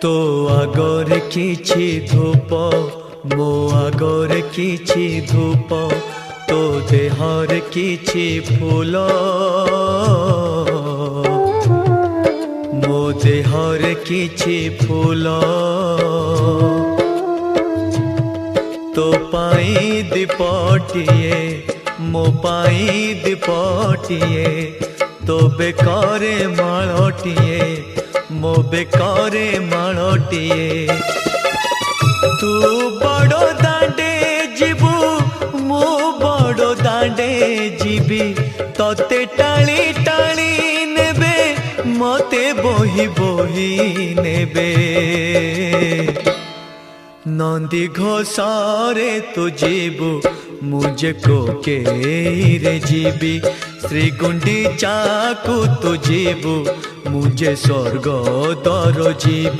तो आगर किछि धूप मो आगर किछि धूप तो देहर किछि फूल मो देहर किछि फूल तो पाई दीपटिए मो पाई दीपटिए तो बेकारे माळटिए मो बेकारे माळटिए तू बड़ो दांडे जीवु मो बड़ो दांडे जीवी तते टाली टाली नेबे मते बोही बोही नेबे नंदी घोषारे तू जीवु मुझे को के रे जीवी श्री गुंडीचा को तू जीवु मुझे स्वर्ग दर जीवी।